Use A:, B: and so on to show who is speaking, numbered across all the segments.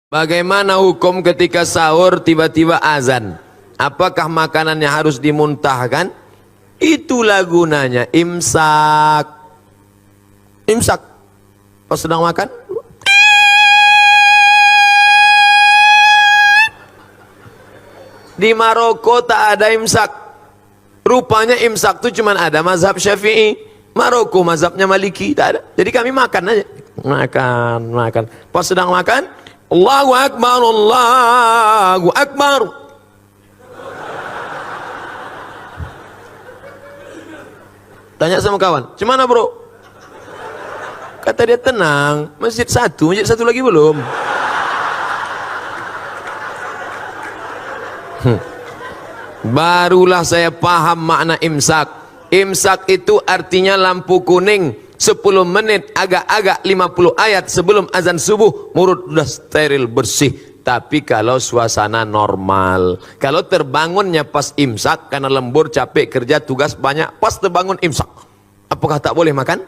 A: Bagaimana hukum ketika sahur tiba-tiba azan? Apakah makanannya harus dimuntahkan? Itulah gunanya imsak. Imsak. Pas sedang makan, di Maroko tak ada imsak. Rupanya imsak itu cuma ada mazhab Syafi'i. Maroko mazhabnya Maliki, tak ada. Jadi kami makan aja. Makan. Pas sedang makan, Allahu Akbar, Allahu Akbar. Tanya sama kawan, "Cemana bro?" Kata dia, "Tenang, masjid satu lagi belum." Barulah saya paham makna imsak. Imsak itu artinya lampu kuning 10 menit agak-agak 50 ayat sebelum azan subuh, mulut sudah steril bersih. Tapi kalau suasana normal, kalau terbangunnya pas imsak karena lembur, capek kerja, tugas banyak, pas terbangun imsak, apakah tak boleh makan?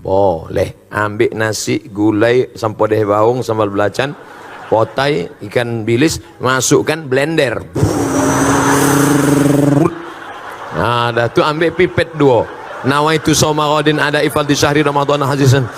A: Boleh. Ambil nasi, gulai, sampau deh baung, sambal belacan, potai, ikan bilis, masukkan blender. Nah, dah tu ambil pipet 2. Nawaitu shauma ghadin ada ifal di syahri Ramadan hajizan.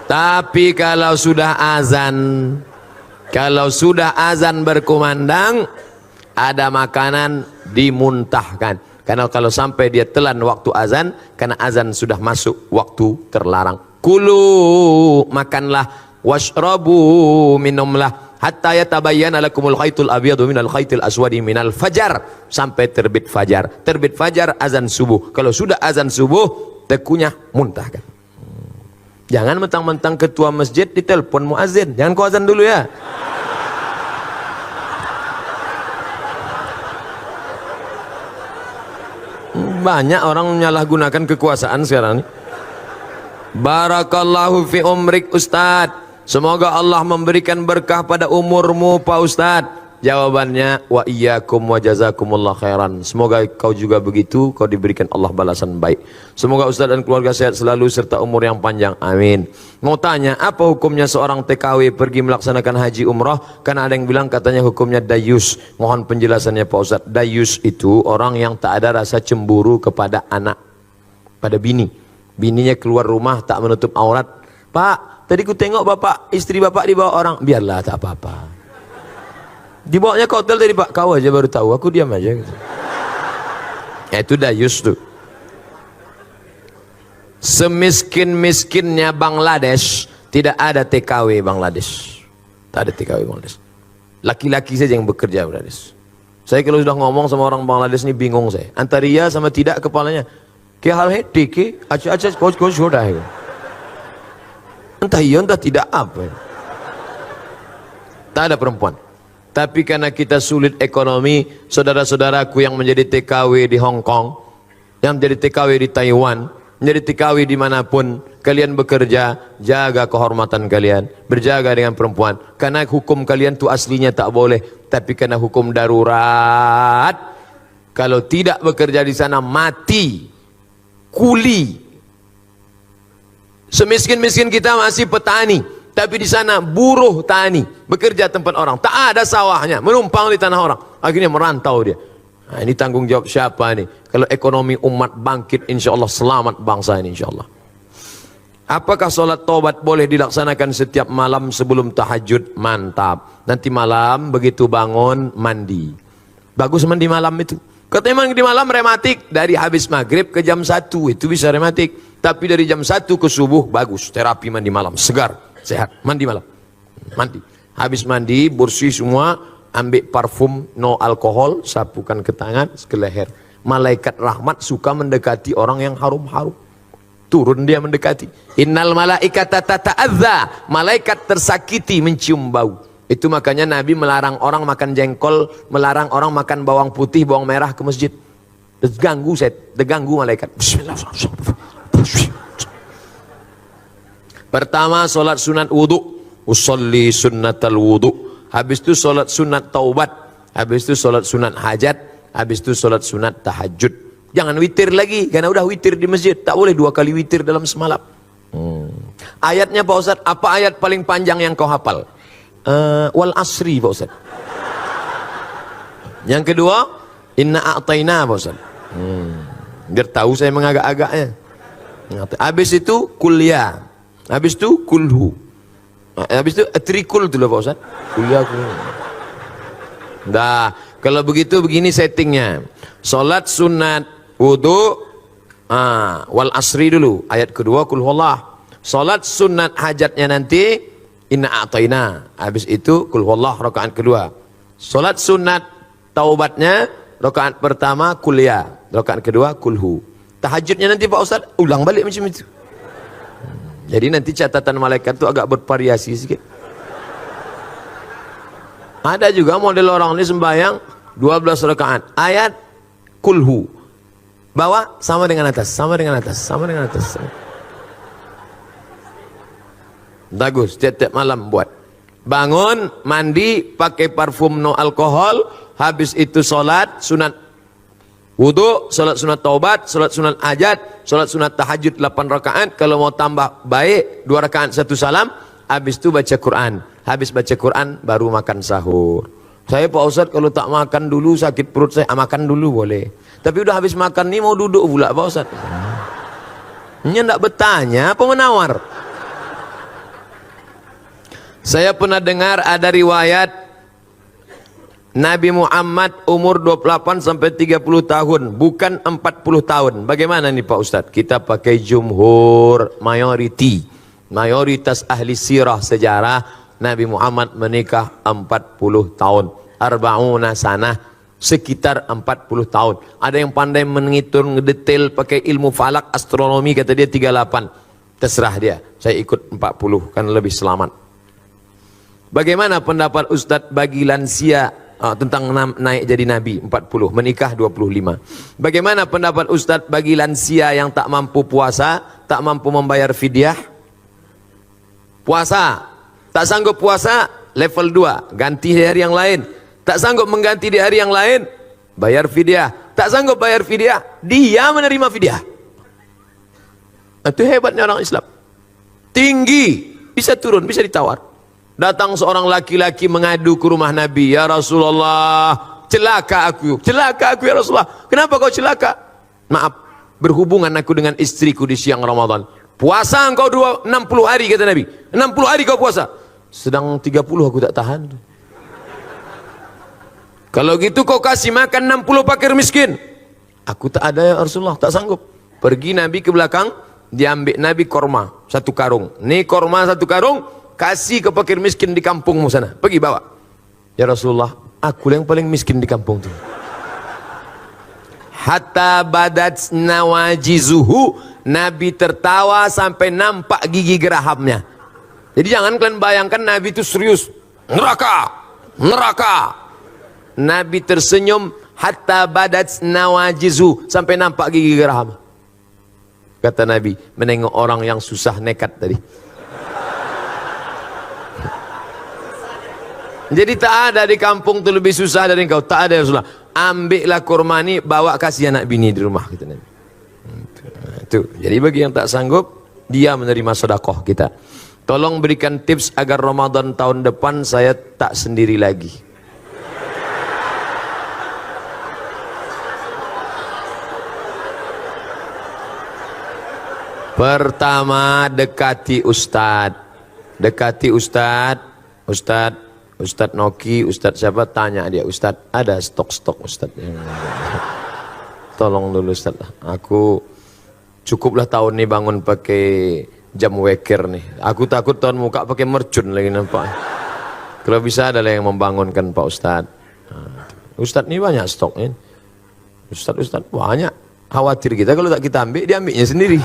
A: Tapi kalau sudah azan berkumandang, ada makanan dimuntahkan. Karena kalau sampai dia telan waktu azan, karena azan sudah masuk waktu terlarang. Kulu, makanlah, washrabu, minumlah, hatta yatabayyana lakumul khaitul abyadu minal khaitil aswadi minal fajar, sampai terbit fajar. Terbit fajar azan subuh. Kalau sudah azan subuh, tekunya muntahkan. Jangan mentang-mentang ketua masjid ditelepon muazin, jangan kau azan dulu ya. Banyak orang menyalahgunakan kekuasaan sekarang ini. Barakallahu fi umrik Ustaz. Semoga Allah memberikan berkah pada umurmu Pak Ustaz. Jawabannya, wa iyyakum wa jazakumullah khairan. Semoga kau juga begitu, kau diberikan Allah balasan baik. Semoga Ustaz dan keluarga sehat selalu serta umur yang panjang. Amin. Mau tanya, apa hukumnya seorang TKW pergi melaksanakan haji umrah? Karena ada yang bilang katanya hukumnya dayus. Mohon penjelasannya Pak Ustaz. Dayus itu orang yang tak ada rasa cemburu kepada anak, pada bini. Bininya keluar rumah tak menutup aurat. "Pak, tadi ku tengok bapak, istri bapak dibawa orang." "Biarlah, tak apa-apa." "Dibawanya ke hotel tadi Pak." "Kau aja baru tahu, aku diam aja." Gitu. Itu dayus tuh. Semiskin-miskinnya Bangladesh, tidak ada TKW Bangladesh. Tak ada TKW Bangladesh. Laki-laki saja yang bekerja Bangladesh. Saya kalau sudah ngomong sama orang Bangladesh ini bingung saya. Antara iya sama tidak kepalanya. "Kya hal hai? ठीक है. अच्छा कुछ छोटा है." Entah iya entah tidak apa. Tak ada perempuan. Tapi karena kita sulit ekonomi, saudara-saudaraku yang menjadi TKW di Hong Kong, yang menjadi TKW di Taiwan, menjadi TKW dimanapun kalian bekerja, jaga kehormatan kalian, berjaga dengan perempuan. Karena hukum kalian itu aslinya tak boleh, tapi karena hukum darurat, kalau tidak bekerja di sana mati, kuli. Semiskin-miskin kita masih petani, tapi di sana buruh tani, bekerja tempat orang, tak ada sawahnya, menumpang di tanah orang, akhirnya merantau dia. Nah, ini tanggung jawab siapa nih? Kalau ekonomi umat bangkit, insya Allah selamat bangsa ini insya Allah. Apakah sholat taubat boleh dilaksanakan setiap malam sebelum tahajud? Mantap. Nanti malam begitu bangun mandi. Bagus mandi malam itu. Katanya memang di malam rematik, dari habis maghrib ke jam 1 itu bisa rematik. Tapi dari jam 1 ke subuh bagus, terapi mandi malam, segar, sehat, mandi malam. Mandi. Habis mandi, bersih semua, ambil parfum no alkohol, sapukan ke tangan, ke leher. Malaikat rahmat suka mendekati orang yang harum-harum. Turun dia mendekati. Innal malaikata tata'adza, malaikat tersakiti mencium bau. Itu makanya Nabi melarang orang makan jengkol, melarang orang makan bawang putih, bawang merah ke masjid. Terganggu malaikat. Bismillahirrahmanirrahim. Pertama solat sunat wudu, usolli sunnatal wudu. Habis itu solat sunat taubat. Habis itu solat sunat hajat. Habis itu solat sunat tahajud. Jangan witir lagi, karena udah witir di masjid. Tak boleh 2 kali witir dalam semalam. Ayatnya Pak Ustadz, apa ayat paling panjang yang kau hafal? Wal asri Pak Ustadz. Yang kedua, inna a'tayna Pak Ustadz. Biar tahu saya mengagak-agaknya. Habis itu kuliah. Habis itu kulhu. Habis itu trikul dulu Pak Ustadz. Kuliah. Dah, kalau begitu begini settingnya. Salat sunat, wudu, wal asri dulu. Ayat kedua kul huwallah. Salat sunat hajatnya nanti inna a'tayna. Habis itu kul huwallah rakaat kedua. Salat sunat taubatnya rakaat pertama kuliah, rakaat kedua kulhu. Tahajudnya nanti Pak Ustaz ulang balik macam itu. Jadi nanti catatan malaikat itu agak bervariasi sedikit. Ada juga model orang ini sembahyang 12 rakaat. Ayat kulhu. Bawah sama dengan atas, sama dengan atas, sama dengan atas. Bagus, tiap-tiap malam buat. Bangun, mandi, pakai parfum no alkohol, habis itu sholat, sunat wudu, sholat sunat taubat, sholat sunat hajat, sholat sunat tahajud 8 rakaat. Kalau mau tambah baik 2 rakaat 1 salam. Habis itu baca Quran. Habis baca Quran baru makan sahur. Saya Pak Ustadz kalau tak makan dulu sakit perut saya, makan dulu boleh. Tapi udah habis makan nih mau duduk pula Pak Ustadz. Ini enggak bertanya apa menawar. Saya pernah dengar ada riwayat Nabi Muhammad umur 28 sampai 30 tahun, bukan 40 tahun. Bagaimana nih Pak Ustadz? Kita pakai jumhur, mayoritas ahli sirah sejarah, Nabi Muhammad menikah 40 tahun. Arba'una sanah, sekitar 40 tahun. Ada yang pandai menghitung detail pakai ilmu falak, astronomi, kata dia 38. Terserah dia, saya ikut 40 kan lebih selamat. Bagaimana pendapat Ustadz bagi lansia tentang naik jadi Nabi 40, menikah 25. Bagaimana pendapat Ustadz bagi lansia yang tak mampu puasa, tak mampu membayar fidyah? Puasa, tak sanggup puasa, level 2, ganti di hari yang lain. Tak sanggup mengganti di hari yang lain, bayar fidyah. Tak sanggup bayar fidyah, dia menerima fidyah. Itu hebatnya orang Islam. Tinggi, bisa turun, bisa ditawar. Datang seorang laki-laki mengadu ke rumah Nabi, ya Rasulullah, celaka aku ya Rasulullah. Kenapa kau celaka? Maaf, berhubungan aku dengan istriku di siang Ramadan. Puasa engkau 60 hari kata Nabi. 60 hari kau puasa. Sedang 30 aku tak tahan. Kalau gitu kau kasih makan 60 fakir miskin. Aku tak ada ya Rasulullah, tak sanggup. Pergi Nabi ke belakang, diambil Nabi korma 1 karung. Nih korma 1 karung, kasih ke fakir miskin di kampungmu sana. Pergi bawa. Ya Rasulullah, aku yang paling miskin di kampung itu. Hatta badat nawajizuhu, Nabi tertawa sampai nampak gigi gerahamnya. Jadi jangan kalian bayangkan Nabi itu serius. Neraka, neraka. Nabi tersenyum hatta badat nawajizuhu, sampai nampak gigi geraham. Kata Nabi, menengok orang yang susah nekat tadi. Jadi tak ada di kampung itu lebih susah dari engkau. Tak ada ya Rasulullah. Ambillah kurma ini, bawa kasih anak bini di rumah kita. Itu. Jadi bagi yang tak sanggup, dia menerima sedekah kita. Tolong berikan tips agar Ramadan tahun depan saya tak sendiri lagi. Pertama, dekati Ustadz. Dekati Ustadz. Ustadz Noki, Ustadz siapa, tanya dia, Ustadz ada stok-stok Ustadz. Tolong dulu Ustadz, aku cukuplah tahun ini bangun pakai jam weker nih. Aku takut tahun muka pakai mercun lagi nampak. Kalau bisa ada yang membangunkan Pak Ustadz. Ustadz ini banyak stoknya. Ustadz banyak. Khawatir kita kalau tak kita ambil, dia ambilnya sendiri.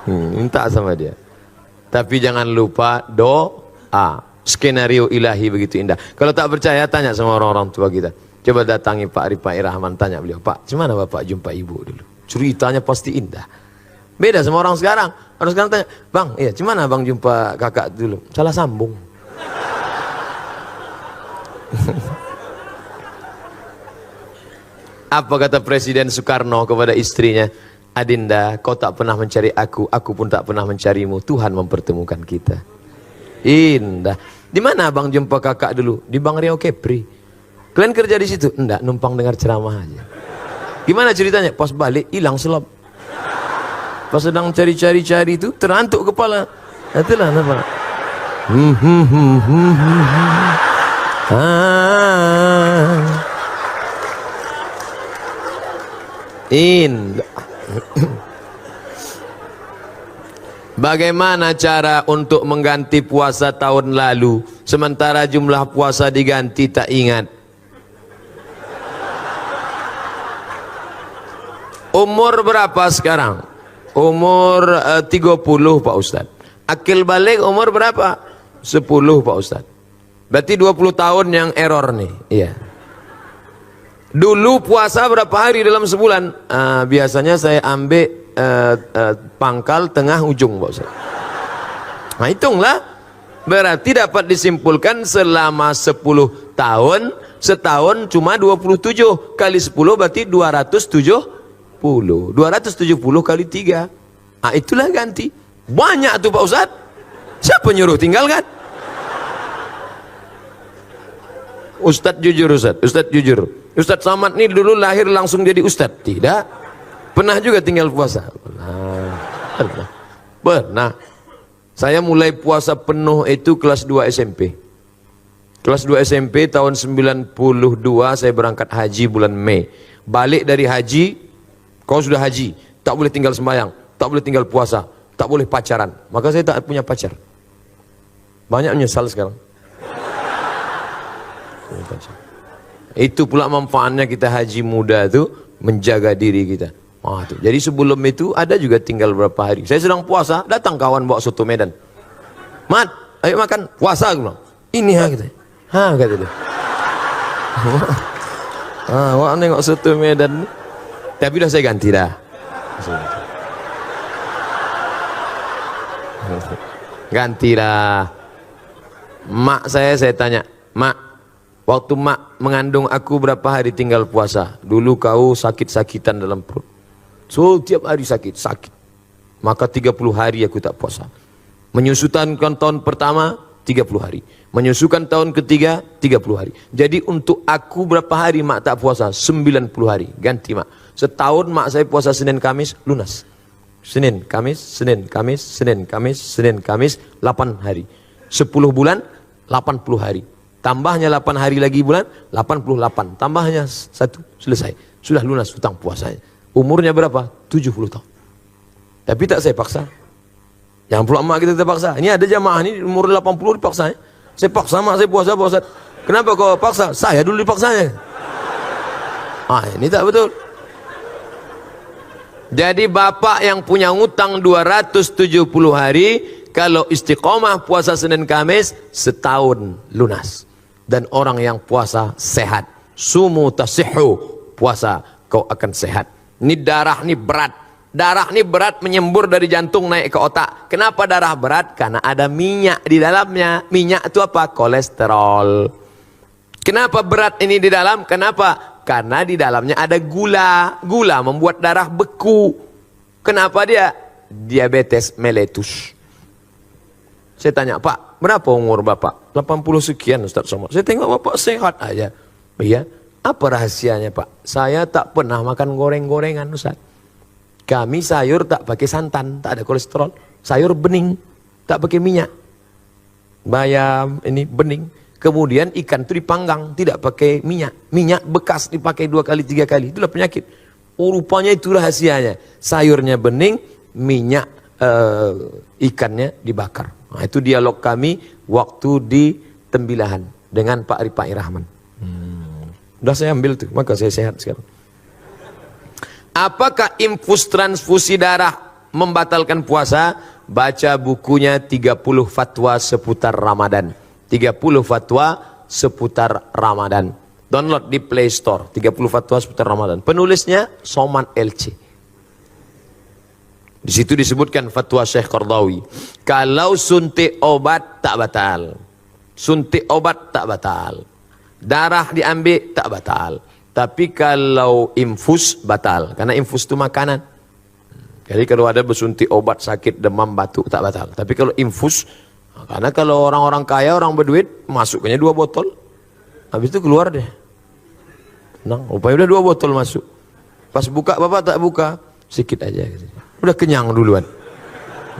A: Minta sama dia. Tapi jangan lupa doa. Skenario ilahi begitu indah. Kalau tak percaya, tanya sama orang-orang tua kita. Coba datangi Pak Rifai Rahman, tanya beliau, Pak, gimana Bapak jumpa ibu dulu? Ceritanya pasti indah. Beda sama orang sekarang. Orang sekarang tanya, Bang, iya, gimana Bang jumpa kakak dulu? Salah sambung. Apa kata Presiden Soekarno kepada istrinya? Adinda, kau tak pernah mencari aku pun tak pernah mencarimu. Tuhan mempertemukan kita. Indah. Di mana abang jumpa kakak dulu? Di Bang Riau Kepri. Kalian kerja di situ? Enggak, numpang dengar ceramah aja. Gimana ceritanya? Pas balik hilang selop. Pas sedang cari-cari itu terantuk kepala. Itulah nama. Indah. Bagaimana cara untuk mengganti puasa tahun lalu sementara jumlah puasa diganti tak ingat? Umur berapa sekarang? Umur 30 Pak Ustadz. Akil balik umur berapa? 10 Pak Ustadz. Berarti 20 tahun yang error nih. Iya. Dulu puasa berapa hari dalam sebulan? Biasanya saya ambil pangkal tengah ujung Pak Ustadz. Nah hitunglah. Berarti dapat disimpulkan selama 10 tahun, setahun cuma 27 kali 10 berarti 270. 270 kali 3. Nah itulah ganti. Banyak tuh Pak Ustadz. Siapa nyuruh tinggalkan? Ustadz jujur Ustadz. Ustadz jujur. Ustadz Samad nih dulu lahir langsung jadi Ustadz? Tidak. Pernah juga tinggal puasa? Pernah. Saya mulai puasa penuh itu kelas 2 SMP. Kelas 2 SMP tahun 92 saya berangkat haji bulan Mei. Balik dari haji, kau sudah haji, tak boleh tinggal sembahyang, tak boleh tinggal puasa, tak boleh pacaran. Maka saya tak punya pacar. Banyak menyesal sekarang. Itu pula manfaatnya kita haji muda itu menjaga diri kita. Jadi sebelum itu ada juga tinggal berapa hari. Saya sedang puasa, datang kawan bawa soto Medan. Mat, ayo makan puasa aku bilang. Ini ha kita. Ha kata dia. Wah nengok soto Medan. Tapi udah saya ganti dah. Ganti dah. Mak saya tanya, Mak, waktu mak mengandung aku berapa hari tinggal puasa? Dulu kau sakit-sakitan dalam perut. So tiap hari sakit. Maka 30 hari aku tak puasa. Menyusukan tahun pertama 30 hari. Menyusukan tahun ketiga 30 hari. Jadi untuk aku berapa hari mak tak puasa? 90 hari. Ganti mak. Setahun mak saya puasa Senin Kamis lunas. Senin Kamis, Senin Kamis, Senin Kamis, Senin Kamis 8 hari. 10 bulan 80 hari. Tambahnya 8 hari lagi bulan 88. Tambahnya 1 selesai. Sudah lunas hutang puasanya. Umurnya berapa? 70 tahun. Tapi tak saya paksa. Jangan pula mak kita terpaksa. Ini ada jamaah ini umur 80 dipaksa. Saya paksa mak saya puasa Pak Ustaz. Kenapa kau paksa? Saya dulu dipaksanya. Ini tak betul. Jadi bapak yang punya ngutang 270 hari, kalau istiqomah puasa Senin Kamis, setahun lunas. Dan orang yang puasa sehat. Sumu tasihhu, puasa kau akan sehat. Ini darah ini berat. Darah ini berat menyembur dari jantung naik ke otak. Kenapa darah berat? Karena ada minyak di dalamnya. Minyak itu apa? Kolesterol. Kenapa berat ini di dalam? Kenapa? Karena di dalamnya ada gula. Gula membuat darah beku. Kenapa dia? Diabetes mellitus. Saya tanya, Pak, berapa umur Bapak? 80 sekian Ustaz Somad. Saya tengok Bapak sehat aja. Iya. Apa rahasianya Pak? Saya tak pernah makan goreng-gorengan Ustaz. Kami sayur tak pakai santan, tak ada kolesterol. Sayur bening, tak pakai minyak. Bayam ini bening. Kemudian ikan itu dipanggang, tidak pakai minyak. Minyak bekas dipakai 2 kali 3 kali. Itulah penyakit. Rupanya itu rahasianya. Sayurnya bening, minyak ikannya dibakar. Nah, itu dialog kami waktu di Tembilahan dengan Pak Ripai Rahman. Udah saya ambil tuh, maka saya sehat sekarang. Apakah infus transfusi darah membatalkan puasa? Baca bukunya 30 fatwa seputar Ramadan. 30 fatwa seputar Ramadan. Download di Play Store. 30 fatwa seputar Ramadan. Penulisnya Somad LC. Di situ disebutkan fatwa Syekh Qardawi. Kalau suntik obat tak batal. Suntik obat tak batal. Darah diambil tak batal. Tapi kalau infus batal. Karena infus itu makanan. Jadi kalau ada bersuntik obat sakit demam batuk tak batal. Tapi kalau infus, karena kalau orang-orang kaya, orang berduit, masuknya 2 botol, habis itu keluar deh. Tenang, rupanya udah 2 botol masuk. Pas buka bapak tak buka, sedikit aja. Udah kenyang duluan.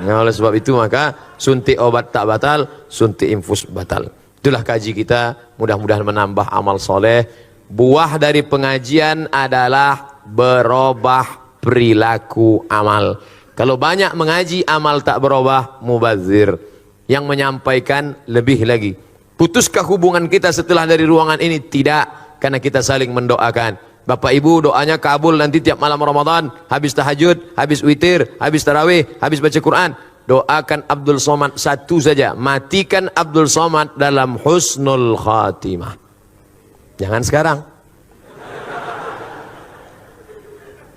A: Nah, oleh sebab itu maka suntik obat tak batal, suntik infus batal. Itulah kaji kita, mudah-mudahan menambah amal soleh. Buah dari pengajian adalah berubah perilaku amal. Kalau banyak mengaji, amal tak berubah, mubazir. Yang menyampaikan lebih lagi. Putuskah hubungan kita setelah dari ruangan ini? Tidak, karena kita saling mendoakan. Bapak ibu doanya kabul nanti tiap malam Ramadan, habis tahajud, habis witir, habis tarawih, habis baca Quran. Doakan Abdul Somad satu saja, matikan Abdul Somad dalam husnul khatimah. Jangan sekarang.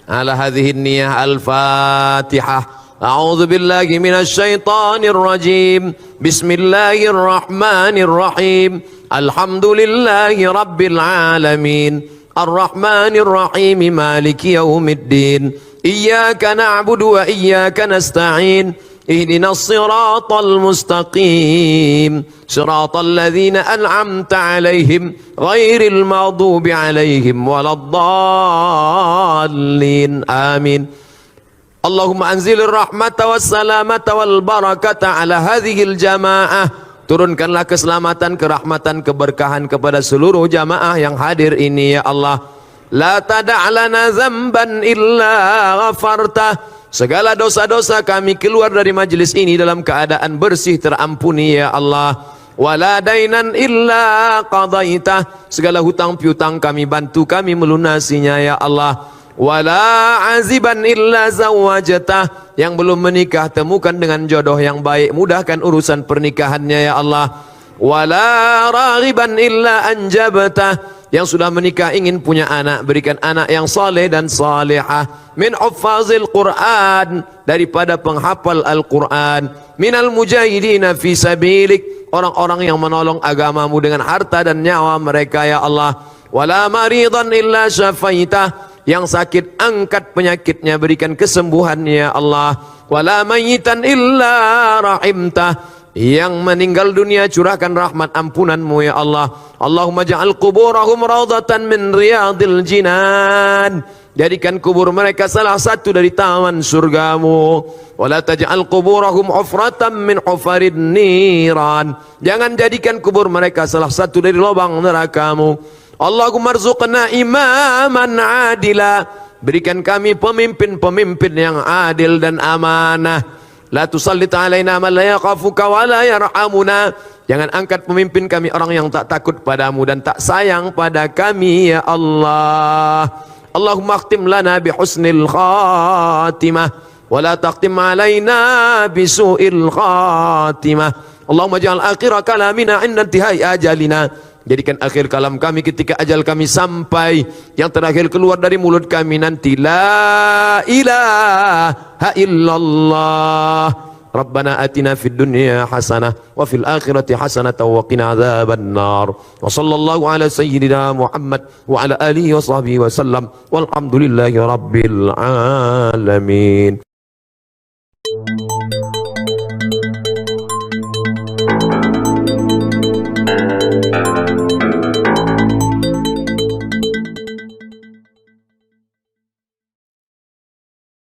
A: Ala hadhihi niyah al-fatihah. A'udzu billahi minasy syaithanir rajim. Bismillahirrahmanirrahim. Alhamdulillahi rabbil alamin. Ar-Rahmanir Rahim. Maliki yaumiddin. Iyyaka na'budu wa iyyaka nasta'in. Ihdinas siratal mustaqim. Siratal ladzina an'amta 'alaihim ghairil maghdubi 'alaihim waladdallin. Amin. Allahumma anzilir rahmata was salamata wal barakata ala hadhil jamaah. Turunkanlah keselamatan, kerahmatan, keberkahan kepada seluruh jamaah yang hadir ini ya Allah. La tada'lana zamban illa ghafartah. Segala dosa-dosa kami keluar dari majlis ini dalam keadaan bersih terampuni ya Allah. Wala dainan illa qadaitah. Segala hutang piutang kami bantu kami melunasinya ya Allah. Wala aziban illa zawajatah. Yang belum menikah temukan dengan jodoh yang baik, mudahkan urusan pernikahannya ya Allah. Wala raghiban illa anjabtah. Yang sudah menikah ingin punya anak, berikan anak yang saleh dan salihah. Min huffazil Quran, daripada penghafal Al-Quran. Minal mujahidina fi sabilik, orang-orang yang menolong agamamu dengan harta dan nyawa mereka ya Allah. Wala maridan illa syafaitah. Yang sakit angkat penyakitnya, berikan kesembuhannya ya Allah. Wala mayyitan illa rahimtah. Yang meninggal dunia curahkan rahmat ampunanmu ya Allah. Allahumma ja'al kuburahum raudatan min riyadil jinan. Jadikan kubur mereka salah satu dari taman surgamu. Wala taj'al kuburahum hufratan min hufarid niran. Jangan jadikan kubur mereka salah satu dari lubang nerakamu. Allahumma arzuqna imaman adila. Berikan kami pemimpin-pemimpin yang adil dan amanah. La tusallit alaina man la yakhafuka wa la yarhamuna. Jangan angkat pemimpin kami orang yang tak takut padamu dan tak sayang pada kami ya Allah. Allahumma akhtim lana bi husnil khatimah wa la taqtim alaina bi su'il khatimah. Allahumma ja'al akhir kalamina 'inda intihai ajalina. Jadikan akhir kalam kami ketika ajal kami sampai, yang terakhir keluar dari mulut kami nanti la ilaha illallah. Rabbana atina fid dunya hasanah wa fil akhirati hasanah wa qina adzabannar. Wa sallallahu ala sayyidina Muhammad wa ala alihi wa sahbihi wa sallam. Walhamdulillahi rabbil alamin.